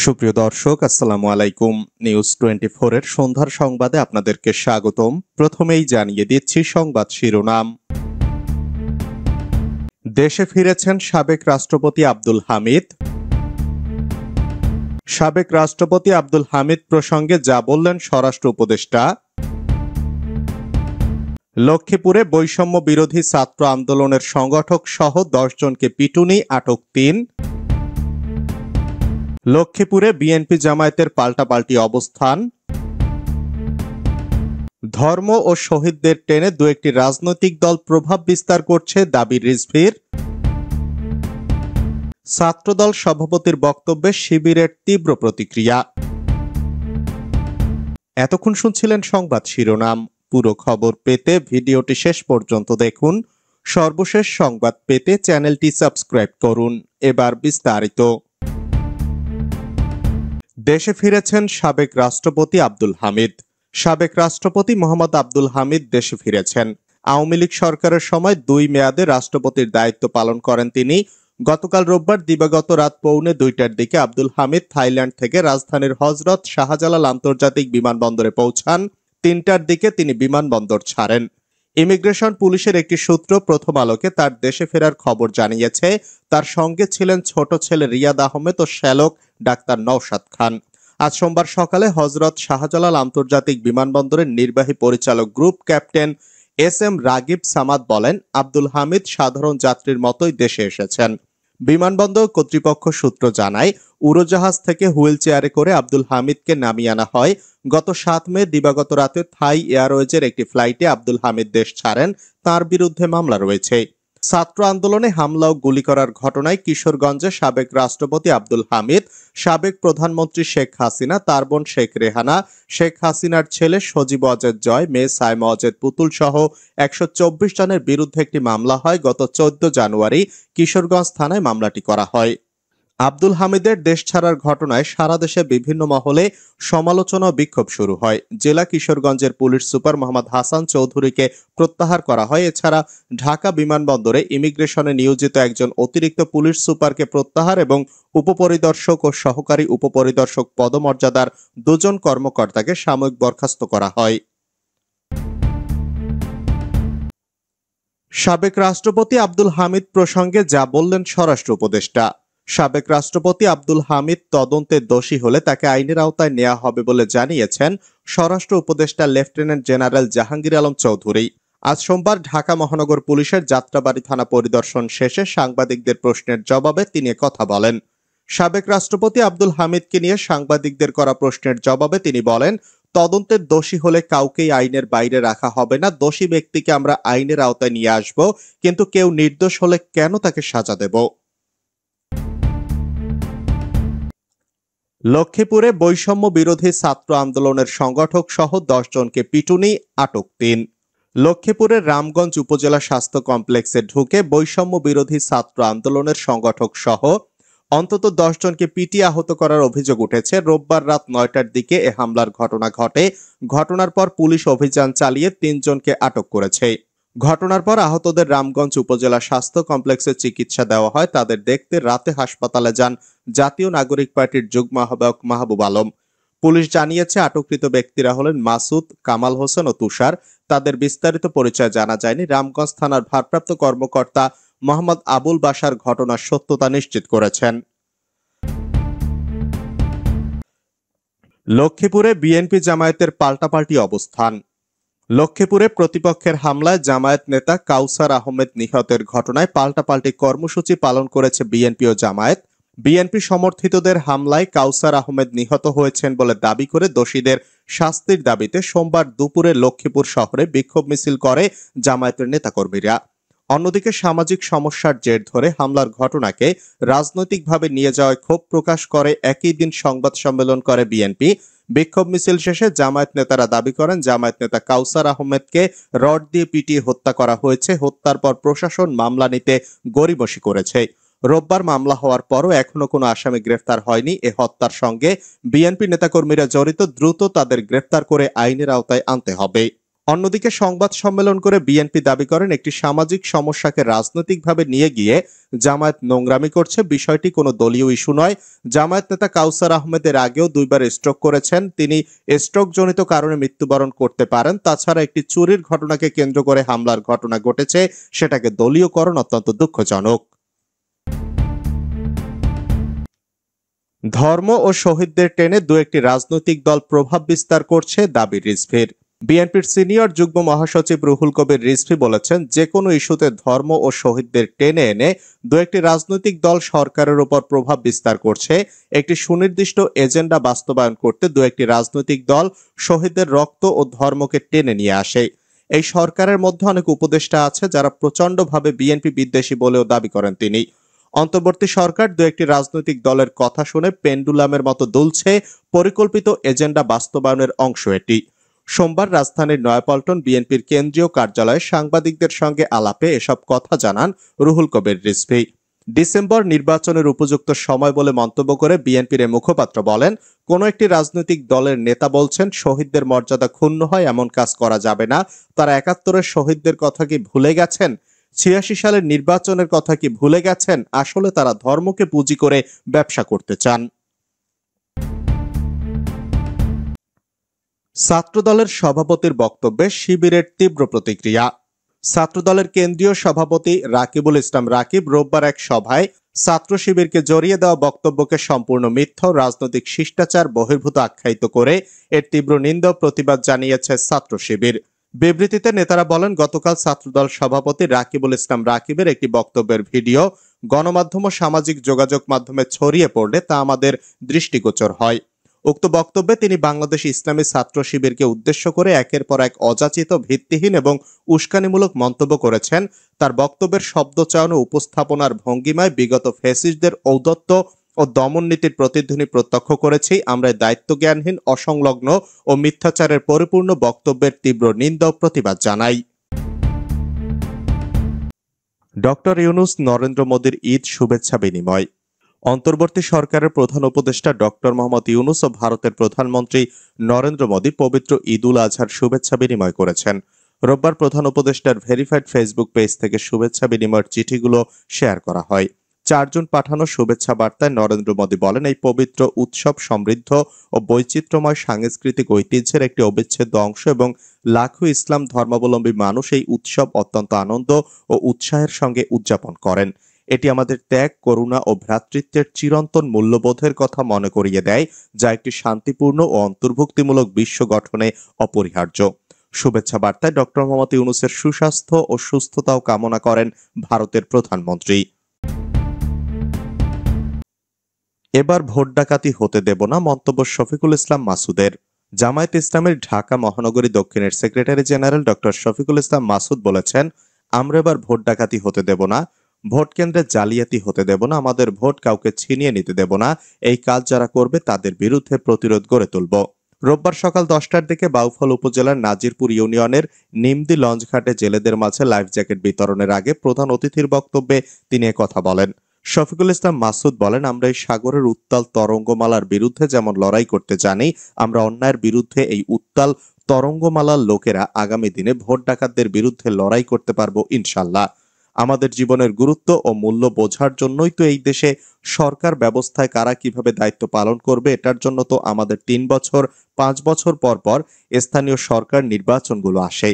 সুপ্রিয় দর্শক, আসসালামু আলাইকুম। নিউজ 24 এর সন্ধ্যার সংবাদে আপনাদেরকে স্বাগতম। প্রথমেই জানিয়ে দিচ্ছি সংবাদ শিরোনাম। দেশে ফিরেছেন সাবেক রাষ্ট্রপতি আব্দুল হামিদ। সাবেক রাষ্ট্রপতি আব্দুল হামিদ প্রসঙ্গে যা বললেন স্বরাষ্ট্র উপদেষ্টা। লক্ষ্মীপুরে বৈষম্য বিরোধী ছাত্র আন্দোলনের সংগঠক সহ 10 জনকে পিটুনি, আটক 3। লক্ষ্মীপুরে বিএনপি জামায়াতের পাল্টাপাল্টি অবস্থান। ধর্ম ও শহীদদের টেনে দু একটি রাজনৈতিক দল প্রভাব বিস্তার করছে, দাবি রিজভীর। ছাত্রদল সভাপতির বক্তব্যে শিবিরের তীব্র প্রতিক্রিয়া। এতক্ষণ শুনছিলেন সংবাদ শিরোনাম। পুরো খবর পেতে ভিডিওটি শেষ পর্যন্ত দেখুন। সর্বশেষ সংবাদ পেতে চ্যানেলটি সাবস্ক্রাইব করুন। এবার বিস্তারিত। দেশে ফিরেছেন সাবেক রাষ্ট্রপতি আব্দুল হামিদ। সাবেক রাষ্ট্রপতি মোহাম্মদ আব্দুল হামিদ দেশে ফিরেছেন। আওয়ামী লীগ সরকারের সময় 2 মেয়াদে রাষ্ট্রপতির দায়িত্ব পালন করেন তিনি। গতকাল রোববার দিবাগত রাত 2:45টার দিকে আব্দুল হামিদ থাইল্যান্ড থেকে রাজধানীর হজরত শাহজালাল আন্তর্জাতিক বিমানবন্দরে পৌঁছান। 3টার দিকে তিনি বিমানবন্দর ছাড়েন। ইমিগ্রেশন পুলিশের একটি সূত্র প্রথম আলোকে তার দেশে ফেরার খবর জানিয়েছে। তার সঙ্গে ছিলেন ছোট ছেলে রিয়াদ আহমেদ ও শ্যালক ডাক্তার নওশাদ খান। আজ সোমবার সকালে হজরত শাহজালাল আন্তর্জাতিক বিমানবন্দরের নির্বাহী পরিচালক group captain SM. Ragib Samad বলেন, আব্দুল হামিদ সাধারণ যাত্রীর মতোই দেশে এসেছেন। বিমানবন্দর কর্তৃপক্ষ সূত্র জানায়, উড়োজাহাজ থেকে হুইল চেয়ারে করে আব্দুল হামিদকে নামিয়ে আনা হয়। গত 7 মে দিবাগত রাতে থাই এয়ারওয়েজের একটি ফ্লাইটে আব্দুল হামিদ দেশ ছাড়েন। তার বিরুদ্ধে মামলা রয়েছে। ছাত্র আন্দোলনে হামলা ও গুলি করার ঘটনায় কিশোরগঞ্জে সাবেক রাষ্ট্রপতি আব্দুল হামিদ, সাবেক প্রধানমন্ত্রী শেখ হাসিনা, তার বোন শেখ রেহানা, শেখ হাসিনার ছেলে সজীব ওয়াজেদ জয়, মেয়ে সাইমা ওয়াজেদ পুতুল সহ 124 জনের বিরুদ্ধে একটি মামলা হয়। গত 14 জানুয়ারি কিশোরগঞ্জ থানায় মামলাটি করা হয়। আব্দুল হামিদের দেশ ছাড়ার ঘটনায় সারা দেশে বিভিন্ন মহলে সমালোচনা ও বিক্ষোভ শুরু হয়। জেলা কিশোরগঞ্জের পুলিশ সুপার মোহাম্মদ হাসান চৌধুরীকে প্রত্যাহার করা হয়। এছাড়া ঢাকা বিমানবন্দরে ইমিগ্রেশনে নিয়োজিত একজন অতিরিক্ত পুলিশ সুপারকে প্রত্যাহার এবং উপপরিদর্শক ও সহকারী উপপরিদর্শক পদমর্যাদার 2 জন কর্মকর্তাকে সাময়িক বরখাস্ত করা হয়। সাবেক রাষ্ট্রপতি আব্দুল হামিদ প্রসঙ্গে যা বললেন স্বরাষ্ট্র উপদেষ্টা। সাবেক রাষ্ট্রপতি আব্দুল হামিদ তদন্তে দোষী হলে তাকে আইনের আওতায় নেওয়া হবে বলে জানিয়েছেন স্বরাষ্ট্র উপদেষ্টা লেফটেন্যান্ট জেনারেল জাহাঙ্গীর আলম চৌধুরী। আজ সোমবার ঢাকা মহানগর পুলিশের যাত্রাবাড়ি থানা পরিদর্শন শেষে সাংবাদিকদের প্রশ্নের জবাবে তিনি কথা বলেন। সাবেক রাষ্ট্রপতি আব্দুল হামিদকে নিয়ে সাংবাদিকদের করা প্রশ্নের জবাবে তিনি বলেন, তদন্তের দোষী হলে কাউকেই আইনের বাইরে রাখা হবে না। দোষী ব্যক্তিকে আমরা আইনের আওতায় নিয়ে আসব, কিন্তু কেউ নির্দোষ হলে কেন তাকে সাজা দেব? লক্ষ্মীপুরে বৈষম্য বিরোধী ছাত্র আন্দোলনের সংগঠক সহ 10 জনকে পিটুনি, আটক 3। লক্ষ্মীপুরের রামগঞ্জ উপজেলা স্বাস্থ্য কমপ্লেক্সে ঢুকে বৈষম্য বিরোধী ছাত্র আন্দোলনের সংগঠক সহ অন্তত 10 জনকে পিটিয়ে আহত করার অভিযোগ উঠেছে। রোববার রাত 9টার দিকে এ হামলার ঘটনা ঘটে। ঘটনার পর পুলিশ অভিযান চালিয়ে 3 জনকে আটক করেছে। ঘটনার পর আহতদের রামগঞ্জ উপজেলা স্বাস্থ্য কমপ্লেক্সে চিকিৎসা দেওয়া হয়। তাদের দেখতে রাতে হাসপাতালে যান জাতীয় নাগরিক পার্টির যুগ্ম আহ্বায়ক মাহবুব আলম। পুলিশ জানিয়েছে, আটককৃত ব্যক্তিরা হলেন মাসুদ, কামাল হোসেন ও তুষার। তাদের বিস্তারিত পরিচয় জানা যায়নি। রামগঞ্জ থানার ভারপ্রাপ্ত কর্মকর্তা মোহাম্মদ আবুল বাশার ঘটনার সত্যতা নিশ্চিত করেছেন। লক্ষ্মীপুরে বিএনপি জামায়াতের পাল্টাপাল্টি অবস্থান। লক্ষ্মীপুরে প্রতিপক্ষের হামলায় জামায়াত নেতা কাউসার আহমেদ নিহতের ঘটনায় পাল্টাপাল্টি কর্মসূচি পালন করেছে বিএনপি ও জামায়াত। বিএনপি সমর্থিতদের হামলায় কাউসার আহমেদ নিহত হয়েছেন বলে দাবি করে দোষীদের শাস্তির দাবিতে সোমবার দুপুরে লক্ষ্মীপুর শহরে বিক্ষোভ মিছিল করে জামায়াতের নেতাকর্মীরা। অন্যদিকে সামাজিক সমস্যার জের ধরে হামলার ঘটনাকে রাজনৈতিকভাবে নিয়ে যাওয়ায় ক্ষোভ প্রকাশ করে একই দিন সংবাদ সম্মেলন করে বিএনপি। বিক্ষোভ মিছিল শেষে জামায়াত নেতারা দাবি করেন, জামায়াত নেতা কাউসার আহমেদকে রড দিয়ে পিটিয়ে হত্যা করা হয়েছে। হত্যার পর প্রশাসন মামলা নিতে গড়িমসি করেছে। রোববার মামলা হওয়ার পরও এখনো কোনো আসামি গ্রেফতার হয়নি। এ হত্যার সঙ্গে বিএনপি নেতাকর্মীরা জড়িত, দ্রুত তাদের গ্রেফতার করে আইনের আওতায় আনতে হবে। অন্যদিকে সংবাদ সম্মেলন করে বিএনপি দাবি করেন একটি সামাজিক সমস্যাকে রাজনৈতিকভাবে নিয়ে গিয়ে জামায়াত নোংরামি করছে। বিষয়টি কোনো দলীয় ইস্যু নয়। জামায়াত নেতা কাউসার আহমেদের আগেও 2বার স্ট্রোক করেছেন। তিনি স্ট্রোকজনিত কারণে মৃত্যুবরণ করতে পারেন। তাছাড়া একটি চুরির ঘটনাকে কেন্দ্র করে হামলার ঘটনা ঘটেছে, সেটাকে দলীয়করণ অত্যন্ত দুঃখজনক। ধর্ম ও শহীদদের টেনে দু একটি রাজনৈতিক দল প্রভাব বিস্তার করছে, দাবি রিজভীর। বিএনপির সিনিয়র যুগ্ম মহাসচিব রুহুল কবির রিজভী বলেছেন, যে কোনো ইস্যুতে ধর্ম ও শহীদদের টেনে এনে দু একটি রাজনৈতিক দল সরকারের উপর প্রভাব বিস্তার করছে। একটি সুনির্দিষ্ট এজেন্ডা বাস্তবায়ন করতে দু একটি রাজনৈতিক দল শহীদদের রক্ত ও ধর্মকে টেনে নিয়ে আসে। এই সরকারের মধ্যে অনেক উপদেষ্টা আছে যারা প্রচন্ডভাবে বিএনপি বিদ্বেষী বলেও দাবি করেন তিনি। অন্তর্বর্তী সরকার দু একটি রাজনৈতিক দলের কথা শুনে পেন্ডুলামের মতো দুলছে। পরিকল্পিত এজেন্ডা বাস্তবায়নের অংশ এটি। সোমবার রাজধানীর নয়াপল্টন বিএনপির কেন্দ্রীয় কার্যালয়ে সাংবাদিকদের সঙ্গে আলাপে এসব কথা জানান রুহুল কবির রিজভী। ডিসেম্বর নির্বাচনের উপযুক্ত সময় বলে মন্তব্য করে বিএনপির মুখপাত্র বলেন, কোন একটি রাজনৈতিক দলের নেতা বলছেন শহীদদের মর্যাদা ক্ষুণ্ণ হয়, এমন কাজ করা যাবে না। তারা ৭১-এর শহীদদের কথা কি ভুলে গেছেন? ৮৬ সালের নির্বাচনের কথা কি ভুলে গেছেন? আসলে তারা ধর্মকে পুঁজি করে ব্যবসা করতে চান। ছাত্রদলের সভাপতির বক্তব্যে শিবিরের তীব্র প্রতিক্রিয়া। ছাত্রদলের কেন্দ্রীয় সভাপতি রাকিবুল ইসলাম রাকিব রোববার এক সভায় ছাত্র শিবিরকে জড়িয়ে দেওয়া বক্তব্যকে সম্পূর্ণ মিথ্যা, রাজনৈতিক শিষ্টাচার বহির্ভূত আখ্যায়িত করে এর তীব্র নিন্দা ও প্রতিবাদ জানিয়েছে ছাত্র শিবির। বিবৃতিতে নেতারা বলেন, গতকাল ছাত্রদল সভাপতি রাকিবুল ইসলাম রাকিবের একটি বক্তব্যের ভিডিও গণমাধ্যম ও সামাজিক যোগাযোগ মাধ্যমে ছড়িয়ে পড়লে তা আমাদের দৃষ্টিগোচর হয়। উক্ত বক্তব্যে তিনি বাংলাদেশ ইসলামী ছাত্র শিবিরকে উদ্দেশ্য করে একের পর এক অযাচিত, ভিত্তিহীন এবং উস্কানিমূলক মন্তব্য করেছেন। তার বক্তব্যের শব্দচয়ন ও উপস্থাপনার ভঙ্গিমায় বিগত ফ্যাসিস্টদের ঔদ্ধত্য ও দমন নীতির প্রতিধ্বনি প্রত্যক্ষ করেছি। আমরা দায়িত্বজ্ঞানহীন, অসংলগ্ন ও মিথ্যাচারের পরিপূর্ণ বক্তব্যের তীব্র নিন্দা ও প্রতিবাদ জানাই। ডক্টর ইউনূস নরেন্দ্র মোদীর ঈদ শুভেচ্ছা বিনিময়। অন্তর্বর্তী সরকারের প্রধান উপদেষ্টা ডক্টর মোহাম্মদ ইউনূস ও ভারতের প্রধানমন্ত্রী নরেন্দ্র মোদী পবিত্র ঈদ উল আজহার শুভেচ্ছা বিনিময় করেছেন। রোববার প্রধান উপদেষ্টার ভেরিফাইড ফেসবুক পেজ থেকে শুভেচ্ছা বিনিময়ের চিঠিগুলো শেয়ার করা হয়। 4 জুন পাঠানো শুভেচ্ছা বার্তায় নরেন্দ্র মোদী বলেন, এই পবিত্র উৎসব সমৃদ্ধ ও বৈচিত্র্যময় সাংস্কৃতিক ঐতিহ্যের একটি অবিচ্ছেদ্য অংশ এবং লাখো ইসলাম ধর্মাবলম্বী মানুষ এই উৎসব অত্যন্ত আনন্দ ও উৎসাহের সঙ্গে উদযাপন করেন। এটি আমাদের ত্যাগ, করুণা ও ভ্রাতৃত্বের চিরন্তন মূল্যবোধের কথা মনে করিয়ে দেয়, যা একটি শান্তিপূর্ণ ও অন্তর্ভুক্তিমূলক বিশ্ব গঠনে অপরিহার্য। শুভেচ্ছা বার্তায় ডক্টর মোহাম্মদ ইউনূসের সুস্বাস্থ্য ও সুস্থতাও কামনা করেন ভারতের প্রধানমন্ত্রী। এবার ভোট ডাকাতি হতে দেব না, মন্তব্য শফিকুল ইসলাম মাসুদের। জামায়াত ইসলামের ঢাকা মহানগরী দক্ষিণের secretary general doctor Shafiqul Islam Masud বলেছেন, আমরা এবার ভোট ডাকাতি হতে দেব না, ভোট কেন্দ্রে জালিয়াতি হতে দেব না, আমাদের ভোট কাউকে ছিনিয়ে নিতে দেব না। এই কাজ যারা করবে তাদের বিরুদ্ধে প্রতিরোধ গড়ে তুলব। রোববার সকাল 10টার দিকে বাউফল উপজেলার নাজিরপুর ইউনিয়নের নিমদি লঞ্চঘাটে জেলেদের মাঝে লাইফ জ্যাকেট বিতরণের আগে প্রধান অতিথির বক্তব্যে তিনি কথা বলেন। শফিকুল ইসলাম মাসুদ বলেন, আমরা এই সাগরের উত্তাল তরঙ্গমালার বিরুদ্ধে যেমন লড়াই করতে জানি, আমরা অন্যায়ের বিরুদ্ধে এই উত্তাল তরঙ্গমালার লোকেরা আগামী দিনে ভোট ডাকাতদের বিরুদ্ধে লড়াই করতে পারবো ইনশাল্লাহ। আমাদের জীবনের গুরুত্ব ও মূল্য বোঝার জন্যই তো এই দেশে সরকার ব্যবস্থায় কারা কিভাবে দায়িত্ব পালন করবে, এটার জন্য তো আমাদের 3 বছর 5 বছর পর পর স্থানীয় সরকার নির্বাচনগুলো আসে।